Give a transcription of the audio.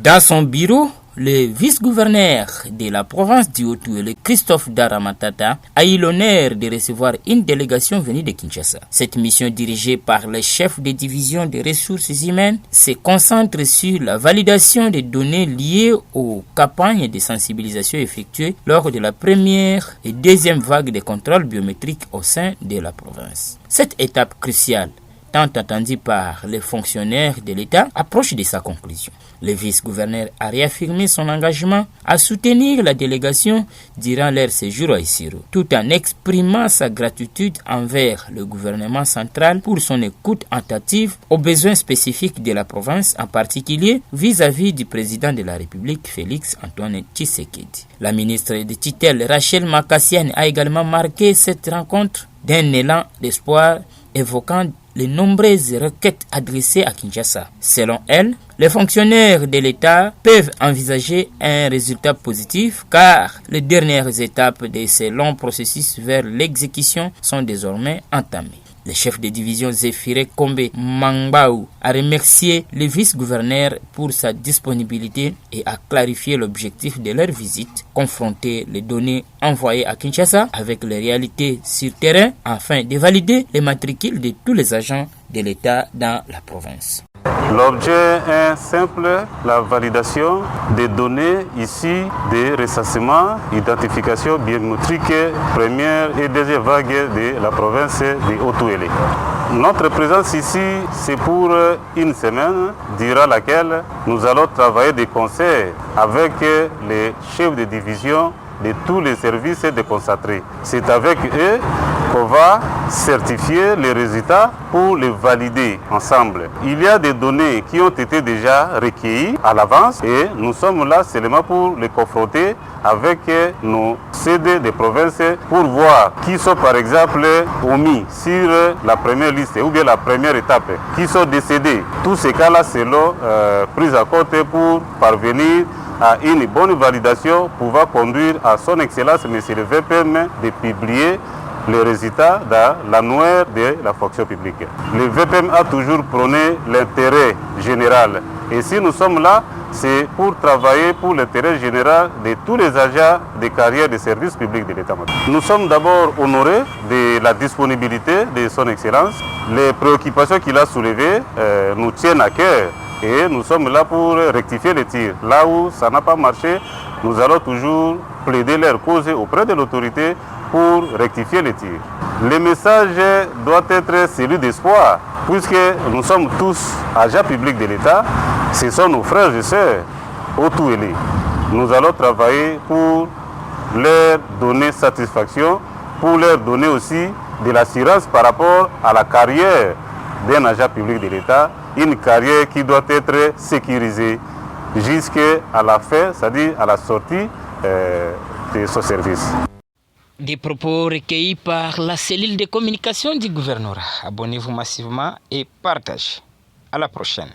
Dans son bureau, le vice-gouverneur de la province du Haut-Uele, Christophe Daramatata, a eu l'honneur de recevoir une délégation venue de Kinshasa. Cette mission dirigée par le chef de division des ressources humaines se concentre sur la validation des données liées aux campagnes de sensibilisation effectuées lors de la première et deuxième vague de contrôles biométriques au sein de la province. Cette étape cruciale, tant attendu par les fonctionnaires de l'État, approche de sa conclusion. Le vice-gouverneur a réaffirmé son engagement à soutenir la délégation durant leur séjour à Isiro, tout en exprimant sa gratitude envers le gouvernement central pour son écoute attentive aux besoins spécifiques de la province, en particulier vis-à-vis du président de la République, Félix Antoine Tshisekedi. La ministre de tutelle, Rachel Makassiane, a également marqué cette rencontre d'un élan d'espoir, évoquant les nombreuses requêtes adressées à Kinshasa. Selon elle, les fonctionnaires de l'État peuvent envisager un résultat positif car les dernières étapes de ces longs processus vers l'exécution sont désormais entamées. Le chef de division Zéphiré Kombe Mangbaou a remercié le vice-gouverneur pour sa disponibilité et a clarifié l'objectif de leur visite, confronter les données envoyées à Kinshasa avec les réalités sur terrain afin de valider les matricules de tous les agents de l'État dans la province. L'objet est simple, la validation des données issues des recensements, identification biométrique première et deuxième vague de la province de Haut-Uele. Notre présence ici, c'est pour une semaine, durant laquelle nous allons travailler de concert avec les chefs de division de tous les services déconcentrés. C'est avec eux qu'on va certifier les résultats pour les valider ensemble. Il y a des données qui ont été déjà recueillies à l'avance et nous sommes là seulement pour les confronter avec nos CD des provinces pour voir qui sont par exemple omis sur la première liste ou bien la première étape, qui sont décédés. Tous ces cas-là seront pris en compte pour parvenir à une bonne validation pouvant conduire à son excellence, M. le VPM, de publier les résultats dans l'annuaire de la fonction publique. Le VPM a toujours prôné l'intérêt général. Et si nous sommes là, c'est pour travailler pour l'intérêt général de tous les agents de carrière des services publics de l'État. Nous sommes d'abord honorés de la disponibilité de son excellence. Les préoccupations qu'il a soulevées nous tiennent à cœur. Et nous sommes là pour rectifier les tirs. Là où ça n'a pas marché, nous allons toujours plaider leur cause auprès de l'autorité pour rectifier les tirs. Le message doit être celui d'espoir, puisque nous sommes tous agents publics de l'État, ce sont nos frères et sœurs Haut-Uele. Nous allons travailler pour leur donner satisfaction, pour leur donner aussi de l'assurance par rapport à la carrière d'un agent public de l'État, une carrière qui doit être sécurisée jusqu'à la fin, c'est-à-dire à la sortie de ce service. Des propos recueillis par la cellule de communication du gouvernorat. Abonnez-vous massivement et partagez. À la prochaine.